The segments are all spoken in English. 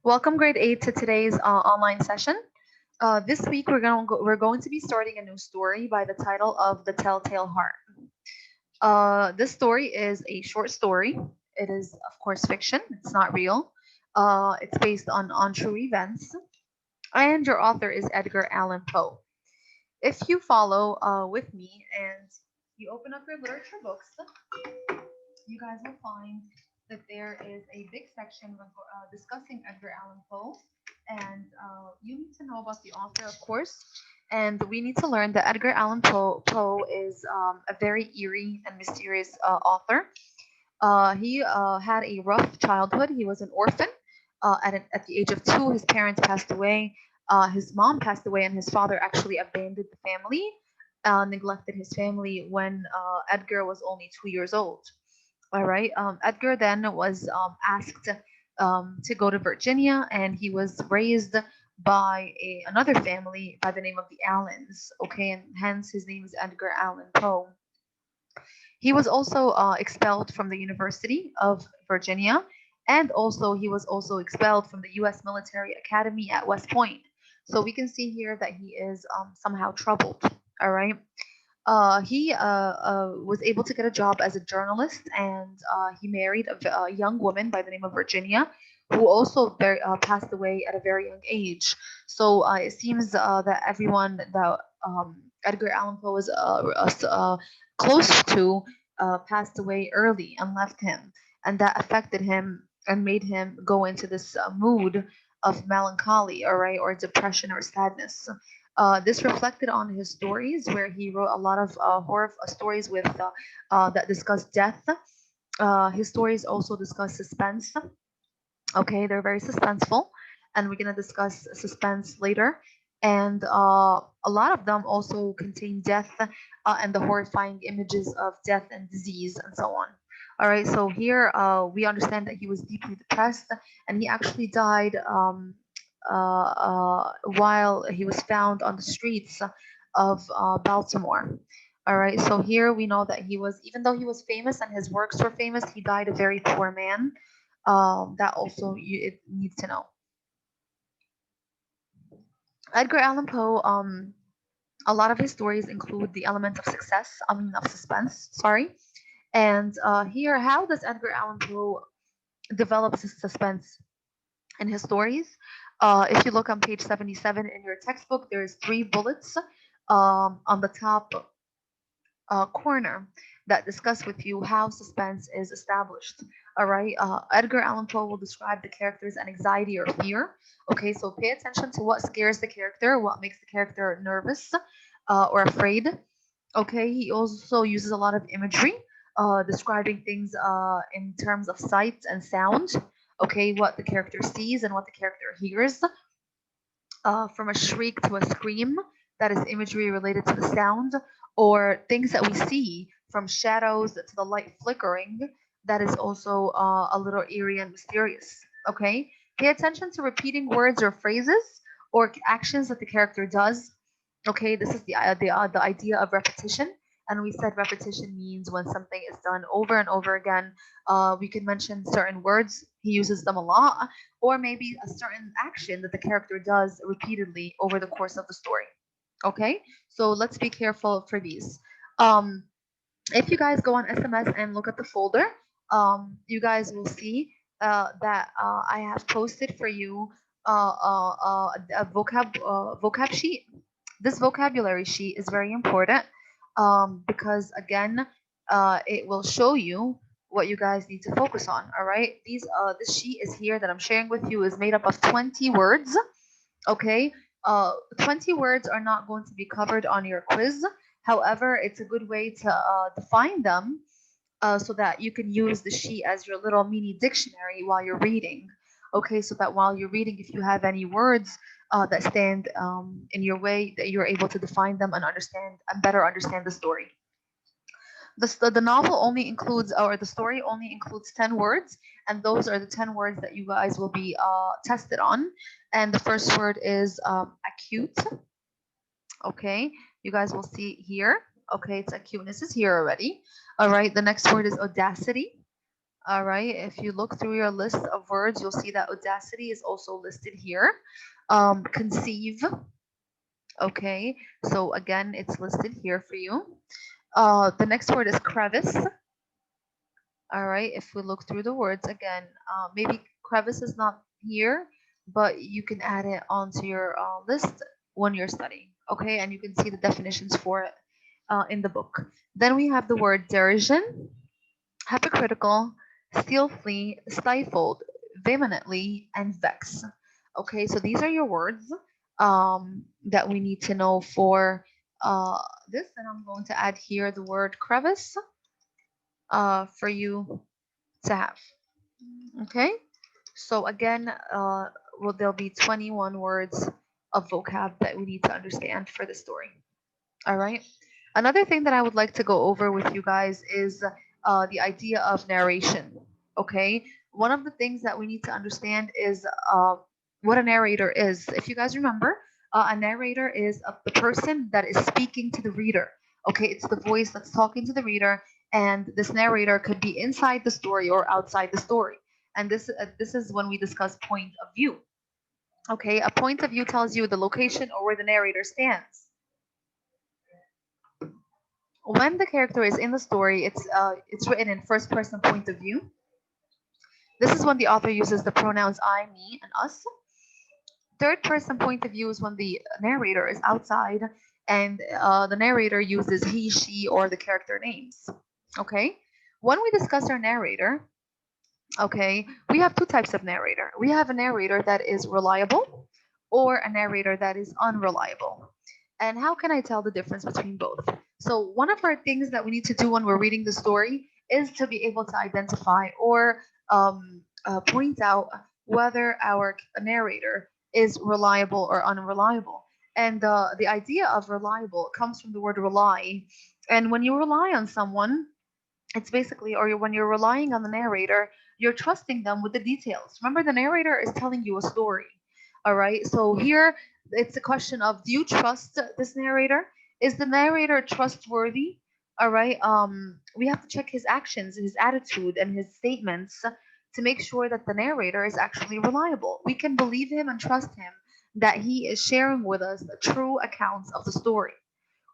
Welcome, grade 8, to today's online session. This week we're going to be starting a new story by the title of The Telltale Heart. This story is a short story. It is, of course, fiction. It's not real. It's based on true events, and your author is Edgar Allan Poe. If you follow with me and you open up your literature books, you guys will find that there is a big section discussing Edgar Allan Poe, and you need to know about the author, of course. And we need to learn that Edgar Allan Poe is a very eerie and mysterious author. He had a rough childhood. He was an orphan. At the age of 2, his parents passed away. His mom passed away, and his father actually abandoned the family, neglected his family when Edgar was only 2 years old. All right. Edgar then was asked to go to Virginia, and he was raised by another family by the name of the Allens. Okay, and hence his name is Edgar Allan Poe. He was also expelled from the University of Virginia, and also he was also expelled from the U.S. Military Academy at West Point. So we can see here that he is somehow troubled. All right. He was able to get a job as a journalist, and he married a young woman by the name of Virginia, who also passed away at a very young age. So it seems that everyone that Edgar Allan Poe was close to passed away early and left him, and that affected him and made him go into this mood of melancholy, all right, or depression or sadness. This reflected on his stories, where he wrote a lot of horror stories that discuss death. His stories also discuss suspense. Okay, they're very suspenseful, and we're gonna discuss suspense later. And a lot of them also contain death and the horrifying images of death and disease and so on. All right, so here we understand that he was deeply depressed, and he actually died while he was found on the streets of Baltimore. All right, so here we know that he was, even though he was famous and his works were famous, he died a very poor man. That also it needs to know. Edgar Allan Poe, a lot of his stories include the element of of suspense, sorry. And here, how does Edgar Allan Poe develop suspense in his stories? If you look on page 77 in your textbook, there's 3 bullets on the top corner that discuss with you how suspense is established. All right. Edgar Allan Poe will describe the character's anxiety or fear. Okay, so pay attention to what scares the character, what makes the character nervous or afraid. Okay, he also uses a lot of imagery, describing things in terms of sight and sound. Okay, what the character sees and what the character hears, from a shriek to a scream, that is imagery related to the sound, or things that we see from shadows to the light flickering, that is also a little eerie and mysterious. Okay, pay attention to repeating words or phrases or actions that the character does. Okay, this is the idea of repetition. And we said repetition means when something is done over and over again. We can mention certain words, he uses them a lot, or maybe a certain action that the character does repeatedly over the course of the story. Okay, so let's be careful for these. Um, if you guys go on SMS and look at the folder, you guys will see that I have posted for you a vocab sheet. This vocabulary sheet is very important because again, it will show you what you guys need to focus on. All right, this sheet is here that I'm sharing with you is made up of 20 words. Okay, 20 words are not going to be covered on your quiz. However, it's a good way to define them so that you can use the sheet as your little mini dictionary while you're reading. Okay, so that while you're reading, if you have any words that stand in your way, that you're able to define them and understand and better understand the story. The novel only includes, or the story only includes 10 words, and those are the 10 words that you guys will be tested on. And the first word is acute. Okay, you guys will see here. Okay, it's acuteness is here already. All right, the next word is audacity. All right, if you look through your list of words, you'll see that audacity is also listed here. Conceive, okay, so again, it's listed here for you. The next word is crevice. All right, if we look through the words again, maybe crevice is not here, but you can add it onto your list when you're studying, okay? And you can see the definitions for it in the book. Then we have the word derision, hypocritical, stealthily, stifled, vehemently, and vex. Okay, so these are your words that we need to know for this, and I'm going to add here the word crevice for you to have. Okay, so again, well, there'll be 21 words of vocab that we need to understand for the story. All right. Another thing that I would like to go over with you guys is the idea of narration. Okay. One of the things that we need to understand is what a narrator is. If you guys remember, a narrator is the person that is speaking to the reader. Okay. It's the voice that's talking to the reader, and this narrator could be inside the story or outside the story. And this is when we discuss point of view. Okay. A point of view tells you the location or where the narrator stands. When the character is in the story, it's written in first person point of view. This is when the author uses the pronouns I, me, and us. Third person point of view is when the narrator is outside and the narrator uses he, she, or the character names. Okay. When we discuss our narrator, okay, we have two types of narrator. We have a narrator that is reliable or a narrator that is unreliable. And how can I tell the difference between both? So, one of our things that we need to do when we're reading the story is to be able to identify or point out whether our narrator is reliable or unreliable. And the idea of reliable comes from the word rely. And when you rely on someone, it's basically, or when you're relying on the narrator, you're trusting them with the details. Remember, the narrator is telling you a story. All right. So here it's a question of, do you trust this narrator? Is the narrator trustworthy? All right. We have to check his actions, his attitude, and his statements to make sure that the narrator is actually reliable. We can believe him and trust him that he is sharing with us true accounts of the story.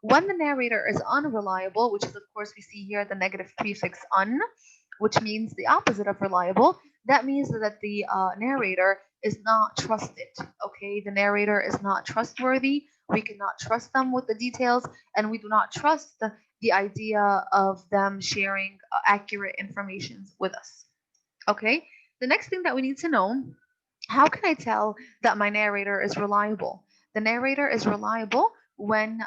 When the narrator is unreliable, which is, of course, we see here the negative prefix un, which means the opposite of reliable, that means that the narrator is not trusted. Okay, the narrator is not trustworthy. We cannot trust them with the details, and we do not trust the idea of them sharing accurate information with us. Okay, the next thing that we need to know, how can I tell that my narrator is reliable? The narrator is reliable when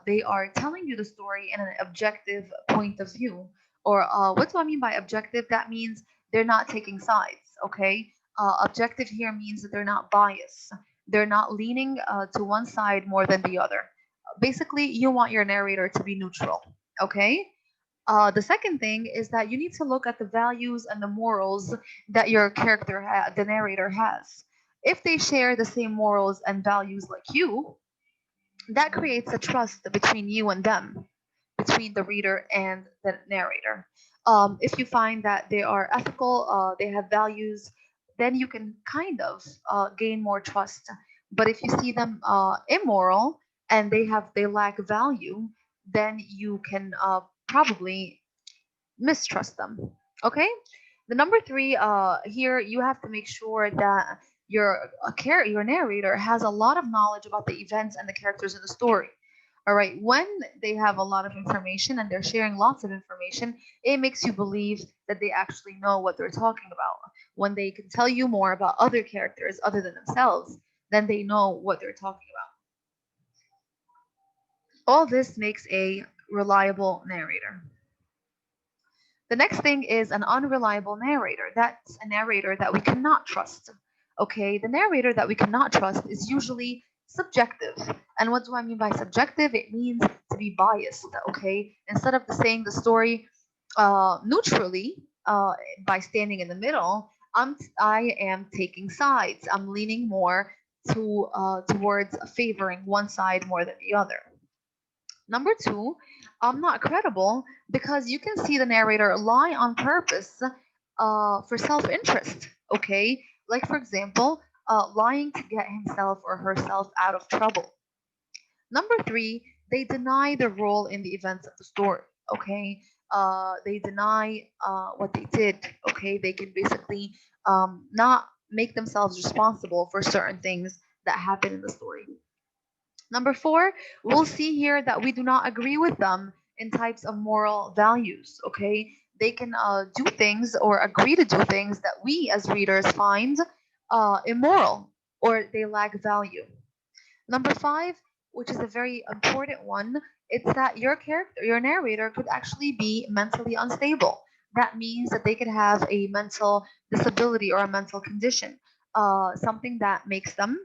they are telling you the story in an objective point of view. Or what do I mean by objective? That means they're not taking sides, okay? Objective here means that they're not biased. They're not leaning to one side more than the other. Basically, you want your narrator to be neutral, okay? The second thing is that you need to look at the values and the morals that your character, the narrator, has. If they share the same morals and values like you, that creates a trust between you and them, between the reader and the narrator. If you find that they are ethical, they have values, then you can kind of gain more trust. But if you see them immoral and they lack value, then you can probably mistrust them. Okay. The number three, here you have to make sure that your narrator has a lot of knowledge about the events and the characters in the story. All right. When they have a lot of information and they're sharing lots of information, it makes you believe that they actually know what they're talking about. When they can tell you more about other characters other than themselves, then they know what they're talking about. All this makes a reliable narrator. The next thing is an unreliable narrator. That's a narrator that we cannot trust. Okay, the narrator that we cannot trust is usually subjective. And what do I mean by subjective? It means to be biased. Okay, instead of saying the story neutrally by standing in the middle, I am taking sides. I'm leaning more towards favoring one side more than the other. Number two, I'm not credible because you can see the narrator lie on purpose for self-interest. Okay, like for example, lying to get himself or herself out of trouble. Number three, they deny the role in the events of the story. Okay, they deny what they did. Okay, they can basically not make themselves responsible for certain things that happen in the story. Number four, we'll see here that we do not agree with them in types of moral values. Okay, they can do things or agree to do things that we as readers find immoral or they lack value. Number five, which is a very important one, it's that your character, your narrator, could actually be mentally unstable. That means that they could have a mental disability or a mental condition, something that makes them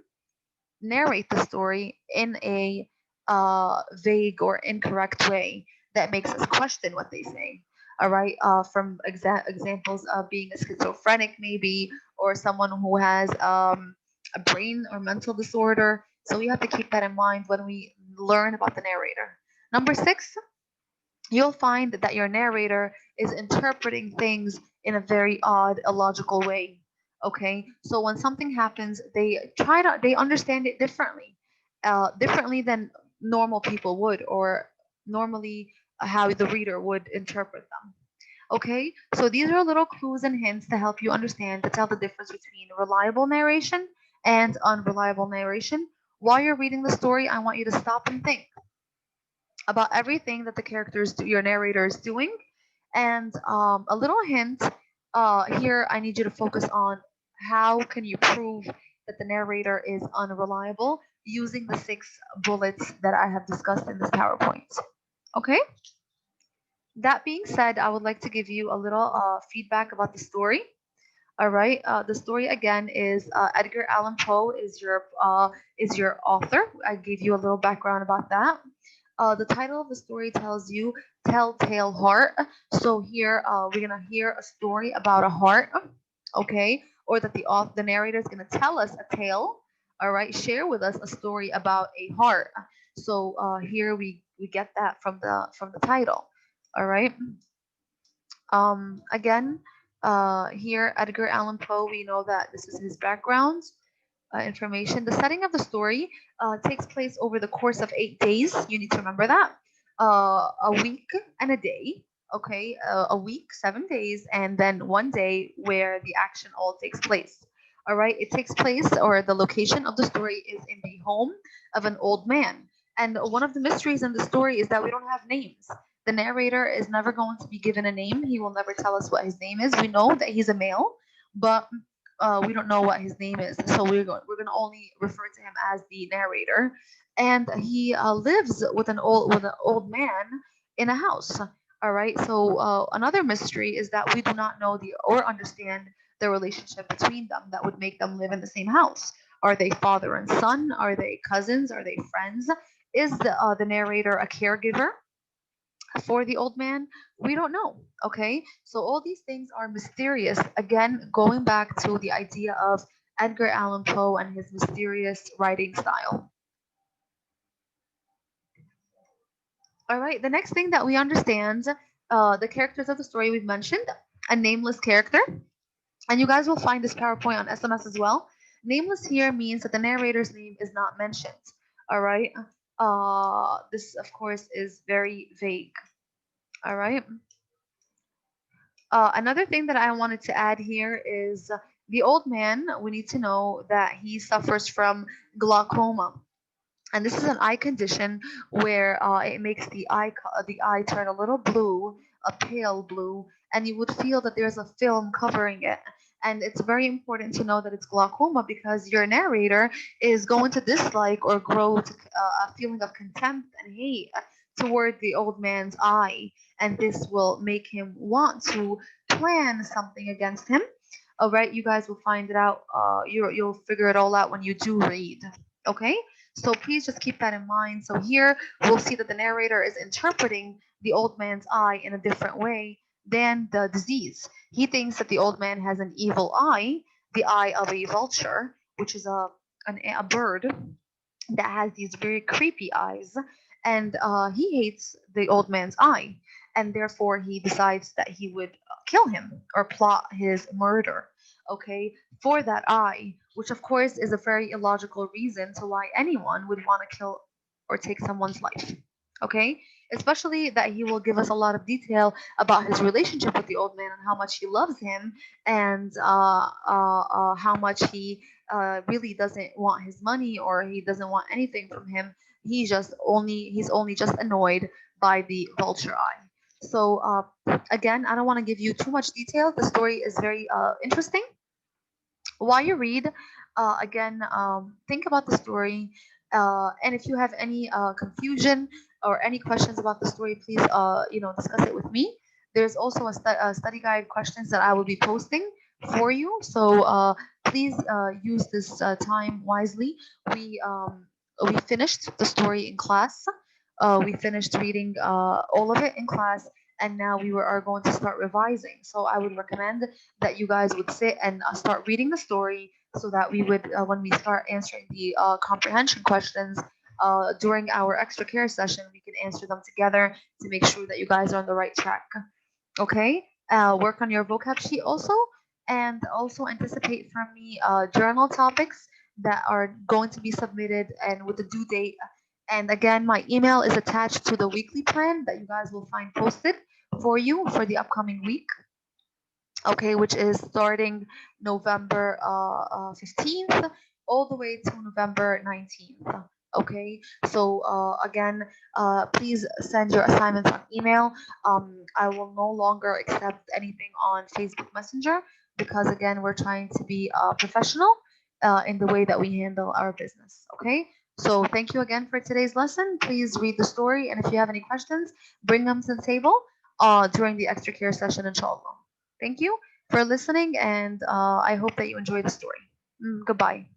narrate the story in a vague or incorrect way that makes us question what they say. All right, from examples of being a schizophrenic, maybe, or someone who has a brain or mental disorder. So we have to keep that in mind when we learn about the narrator. Number six, you'll find that your narrator is interpreting things in a very odd, illogical way. Okay, so when something happens, they understand it differently, differently than normal people would, or normally how the reader would interpret them. Okay, so these are little clues and hints to help you understand to tell the difference between reliable narration and unreliable narration. While you're reading the story, I want you to stop and think about everything that the characters do, your narrator is doing. And a little hint here, I need you to focus on how can you prove that the narrator is unreliable using the 6 bullets that I have discussed in this PowerPoint. Okay. That being said, I would like to give you a little feedback about the story. All right. The story again is Edgar Allan Poe is your author. I gave you a little background about that. The title of the story tells you Telltale Heart. So here we're gonna hear a story about a heart, okay? Or that the narrator is gonna tell us a tale. All right, share with us a story about a heart. So here we get that from the title. All right. Again, here Edgar Allan Poe. We know that this is his background information. The setting of the story takes place over the course of 8 days. You need to remember that. A week and a day. Okay, a week, 7 days, and then one day where the action all takes place. All right, it takes place, or the location of the story is in the home of an old man. And one of the mysteries in the story is that we don't have names. The narrator is never going to be given a name. He will never tell us what his name is. We know that he's a male, but we don't know what his name is, so we're going to only refer to him as the narrator. And he lives with an old man in a house. All right. So another mystery is that we do not know the or understand the relationship between them that would make them live in the same house. Are they father and son? Are they cousins? Are they friends? Is the narrator a caregiver for the old man? We don't know. Okay, so all these things are mysterious, again going back to the idea of Edgar Allan Poe and his mysterious writing style. All right, the next thing that we understand, the characters of the story we've mentioned, a nameless character, and you guys will find this PowerPoint on SMS as well. Nameless here means that the narrator's name is not mentioned. All right, this of course is very vague. All right. Another thing that I wanted to add here is the old man. We need to know that he suffers from glaucoma, and this is an eye condition where it makes the eye turn a little blue, a pale blue, and you would feel that there's a film covering it. And it's very important to know that it's glaucoma because your narrator is going to dislike or grow to a feeling of contempt and hate toward the old man's eye, and this will make him want to plan something against him. All right, you guys will find it out. You'll figure it all out when you do read. Okay, so please just keep that in mind. So here we'll see that the narrator is interpreting the old man's eye in a different way than the disease. He thinks that the old man has an evil eye, the eye of a vulture, which is a bird that has these very creepy eyes, and he hates the old man's eye, and therefore he decides that he would kill him or plot his murder. Okay, for that eye, which of course is a very illogical reason to why anyone would want to kill or take someone's life. Okay, especially that he will give us a lot of detail about his relationship with the old man and how much he loves him, and how much he really doesn't want his money, or he doesn't want anything from him. He's only just annoyed by the vulture eye. So again, I don't want to give you too much detail. The story is very interesting. While you read, again, think about the story, and if you have any confusion or any questions about the story, please, discuss it with me. There's also a study guide questions that I will be posting for you, so please use this time wisely. We finished the story in class. We finished reading all of it in class, and now are going to start revising. So I would recommend that you guys would sit and start reading the story, so that we would, when we start answering the comprehension questions during our extra care session, we can answer them together to make sure that you guys are on the right track. Okay? Work on your vocab sheet also, and also anticipate from me journal topics that are going to be submitted and with the due date. And again, my email is attached to the weekly plan that you guys will find posted for you for the upcoming week. Okay, which is starting November 15th all the way to November 19th. Okay, so again, please send your assignments on email. I will no longer accept anything on Facebook Messenger, because again, we're trying to be professional in the way that we handle our business. Okay, so thank you again for today's lesson. Please read the story, and if you have any questions, bring them to the table during the extra care session, inshallah. Thank you for listening, and I hope that you enjoy the story. Goodbye.